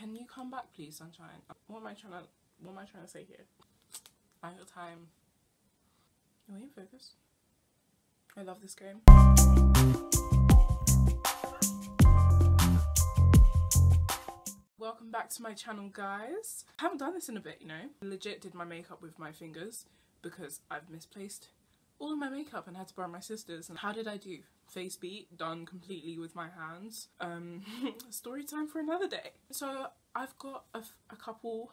Can you come back please, sunshine? What am I trying to say here? I got time. Are we in focus? I love this game. Welcome back to my channel, guys. I haven't done this in a bit, you know. I legit did my makeup with my fingers because I've misplaced all of my makeup and had to borrow my sister's. And how did I do? Face beat, done completely with my hands. Story time for another day. So I've got a couple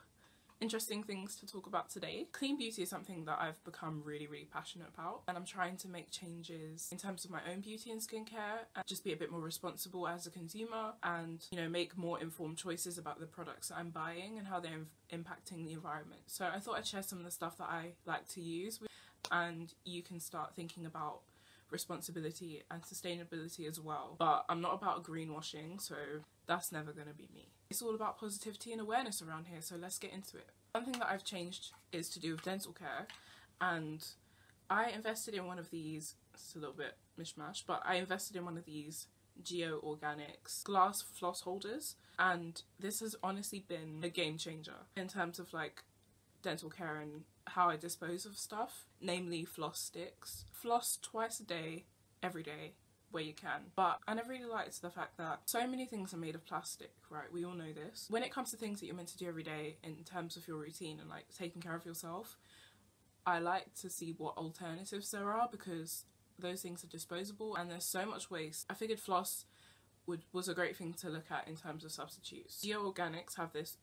interesting things to talk about today. Clean beauty is something that I've become really passionate about, and I'm trying to make changes in terms of my own beauty and skincare and just be a bit more responsible as a consumer, and you know, make more informed choices about the products that I'm buying and how they're impacting the environment. So I thought I'd share some of the stuff that I like to use, and you can start thinking about responsibility and sustainability as well. But I'm not about greenwashing, so that's never going to be me. It's all about positivity and awareness around here, so let's get into it. One thing that I've changed is to do with dental care, and I invested in one of these, it's a little bit mishmash, but I invested in one of these Geo Organics glass floss holders, and this has honestly been a game changer in terms of like dental care and how I dispose of stuff, namely floss sticks. Floss twice a day, every day, where you can. But I never really liked the fact that so many things are made of plastic, right? We all know this. When it comes to things that you're meant to do every day in terms of your routine and like taking care of yourself, I like to see what alternatives there are, because those things are disposable and there's so much waste. I figured floss was a great thing to look at in terms of substitutes. Geo Organics have this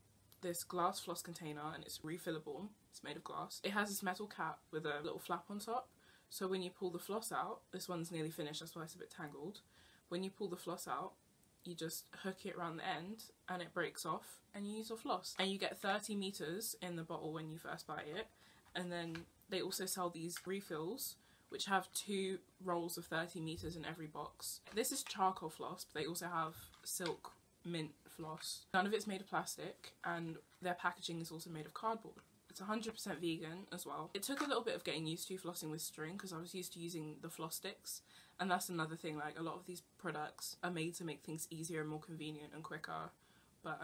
glass floss container, and it's refillable. It's made of glass. It has this metal cap with a little flap on top, so when you pull the floss out, this one's nearly finished, that's why it's a bit tangled. When you pull the floss out, you just hook it around the end and it breaks off and you use your floss. And you get 30 meters in the bottle when you first buy it, and then they also sell these refills which have 2 rolls of 30 meters in every box. This is charcoal floss, but they also have silk mint floss. None of it's made of plastic, and their packaging is also made of cardboard. It's 100% vegan as well. It took a little bit of getting used to flossing with string, because I was used to using the floss sticks, and that's another thing, like a lot of these products are made to make things easier and more convenient and quicker, but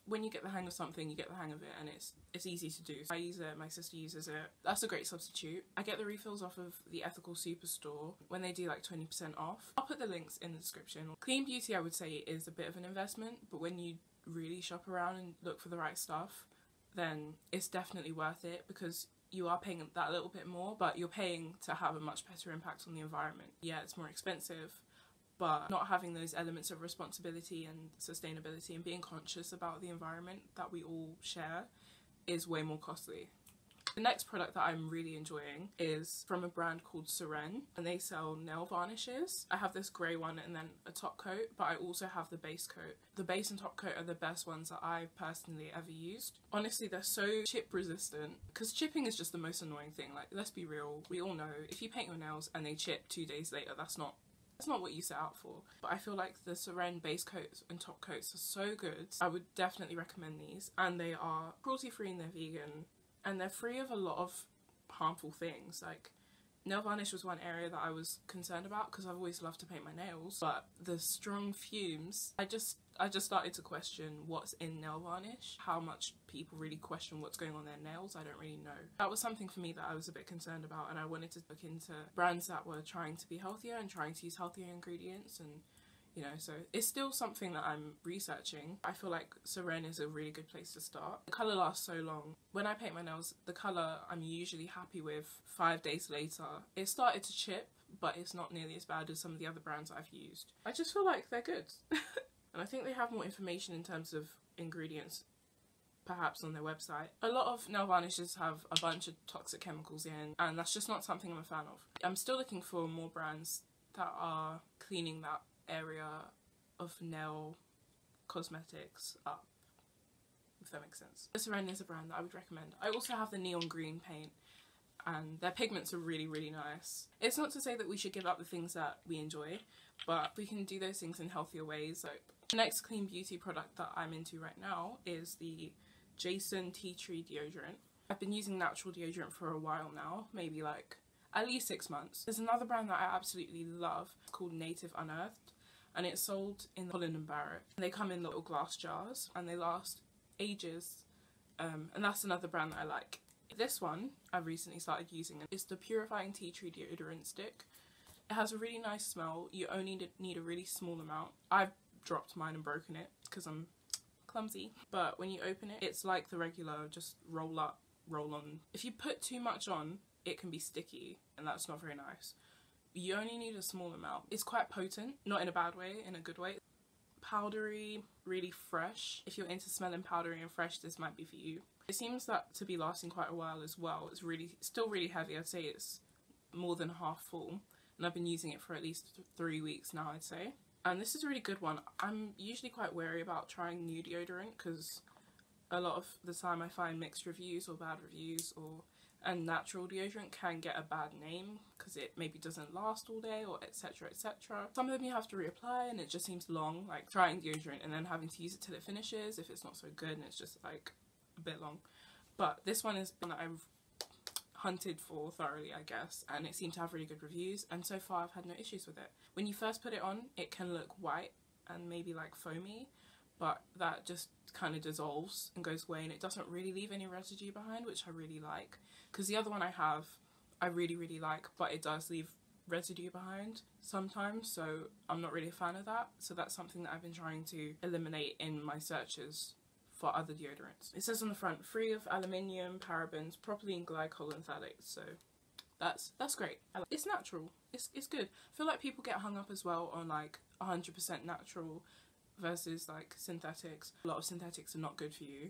when you get the hang of something, you get the hang of it, and it's easy to do. I use it, my sister uses it. That's a great substitute. I get the refills off of the Ethical Superstore when they do like 20% off. I'll put the links in the description. Clean beauty, I would say, is a bit of an investment, but when you really shop around and look for the right stuff, then it's definitely worth it, because you are paying that little bit more, but you're paying to have a much better impact on the environment. Yeah, it's more expensive, but not having those elements of responsibility and sustainability and being conscious about the environment that we all share is way more costly. The next product that I'm really enjoying is from a brand called Moreni, and they sell nail varnishes. I have this grey one and then a top coat, but I also have the base coat. The base and top coat are the best ones that I've personally ever used. Honestly, they're so chip resistant, because chipping is just the most annoying thing. Like, let's be real, we all know if you paint your nails and they chip 2 days later, that's not what you set out for. But I feel like the Moreni base coats and top coats are so good. I would definitely recommend these, and they are cruelty free and they're vegan, and they're free of a lot of harmful things. Like, nail varnish was one area that I was concerned about, because I've always loved to paint my nails, but the strong fumes, I just started to question what's in nail varnish, how much people really question what's going on their nails. I don't really know. That was something for me that I was a bit concerned about, and I wanted to look into brands that were trying to be healthier and trying to use healthier ingredients, and you know, so it's still something that I'm researching. I feel like Moreni is a really good place to start. The colour lasts so long. When I paint my nails, the colour I'm usually happy with 5 days later. It started to chip, but it's not nearly as bad as some of the other brands I've used. I just feel like they're good. And I think they have more information in terms of ingredients, perhaps, on their website. A lot of nail varnishes have a bunch of toxic chemicals in, and that's just not something I'm a fan of. I'm still looking for more brands that are cleaning that area of nail cosmetics up, if that makes sense. Moreni is a brand that I would recommend. I also have the neon green paint, and their pigments are really nice. It's not to say that we should give up the things that we enjoy, but we can do those things in healthier ways. So the next clean beauty product that I'm into right now is the Jason Tea Tree deodorant. I've been using natural deodorant for a while now, maybe like at least 6 months. There's another brand that I absolutely love called Native Unearthed, and it's sold in Holland & Barrett. They come in little glass jars and they last ages, and that's another brand that I like. This one I've recently started using. It's the Purifying Tea Tree Deodorant Stick. It has a really nice smell. You only need a really small amount. I've dropped mine and broken it because I'm clumsy. But when you open it, it's like the regular just roll up, roll on. If you put too much on, it can be sticky and that's not very nice. You only need a small amount. It's quite potent, not in a bad way, in a good way. Powdery, really fresh. If you're into smelling powdery and fresh, this might be for you. It seems that to be lasting quite a while as well. It's still really heavy. I'd say it's more than half full, and I've been using it for at least 3 weeks now, I'd say. And this is a really good one. I'm usually quite wary about trying new deodorant because a lot of the time I find mixed reviews or bad reviews, and natural deodorant can get a bad name because it maybe doesn't last all day, or etc, etc. Some of them you have to reapply and it just seems long, like trying deodorant and then having to use it till it finishes if it's not so good, and it's just like a bit long. But this one is one that I've hunted for thoroughly, I guess, and it seemed to have really good reviews, and so far I've had no issues with it. When you first put it on, it can look white and maybe like foamy, but that just kind of dissolves and goes away, and it doesn't really leave any residue behind, which I really like. Because the other one I have, I really like, but it does leave residue behind sometimes, so I'm not really a fan of that. So that's something that I've been trying to eliminate in my searches for other deodorants. It says on the front, free of aluminium, parabens, propylene glycol and phthalates, so that's great. It's natural. It's good. I feel like people get hung up as well on like 100% natural versus like synthetics. A lot of synthetics are not good for you,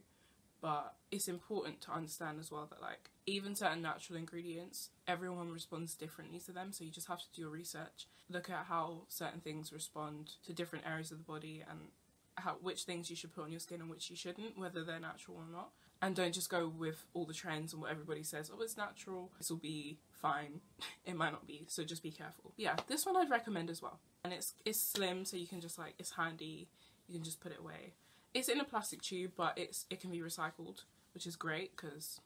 but it's important to understand as well that like even certain natural ingredients, everyone responds differently to them, so you just have to do your research, look at how certain things respond to different areas of the body, and which things you should put on your skin and which you shouldn't, whether they're natural or not. And don't just go with all the trends and what everybody says, oh, it's natural, this will be fine. It might not be, so just be careful. Yeah, this one I'd recommend as well. And it's slim, so you can just like, it's handy, you can just put it away. It's in a plastic tube, but it can be recycled, which is great, because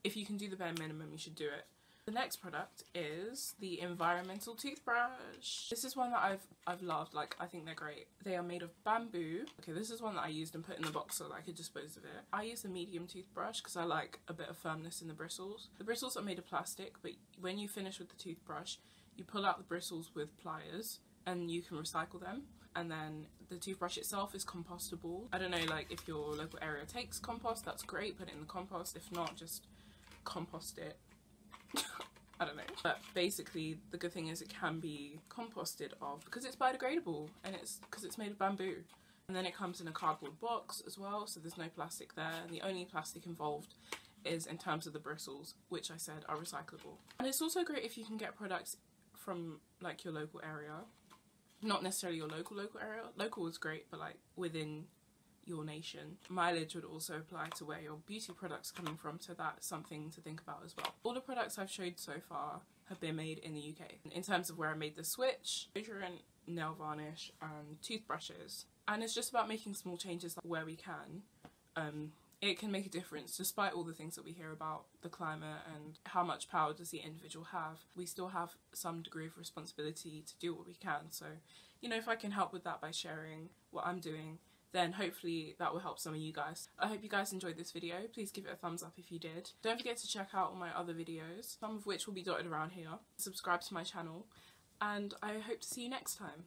if you can do the bare minimum, you should do it. The next product is the environmental toothbrush. This is one that I've loved. Like, I think they're great. They are made of bamboo. Okay, this is one that I used and put in the box so that I could dispose of it. I use a medium toothbrush because I like a bit of firmness in the bristles. The bristles are made of plastic, but when you finish with the toothbrush, you pull out the bristles with pliers and you can recycle them. And then the toothbrush itself is compostable. I don't know, like, if your local area takes compost, that's great, put it in the compost. If not, just compost it. I don't know. But basically, the good thing is it can be composted of because it's biodegradable, and because it's made of bamboo. And then it comes in a cardboard box as well, so there's no plastic there. And the only plastic involved is in terms of the bristles, which I said are recyclable. And it's also great if you can get products from like your local area. Not necessarily your local area. Local is great, but like within your nation. Mileage would also apply to where your beauty products are coming from, so that's something to think about as well. All the products I've showed so far have been made in the UK. In terms of where I made the switch, deodorant, nail varnish and toothbrushes. And it's just about making small changes where we can. It can make a difference despite all the things that we hear about the climate and how much power does the individual have. We still have some degree of responsibility to do what we can. So, you know, if I can help with that by sharing what I'm doing, then hopefully that will help some of you guys. I hope you guys enjoyed this video. Please give it a thumbs up if you did. Don't forget to check out all my other videos, some of which will be dotted around here. Subscribe to my channel, and I hope to see you next time.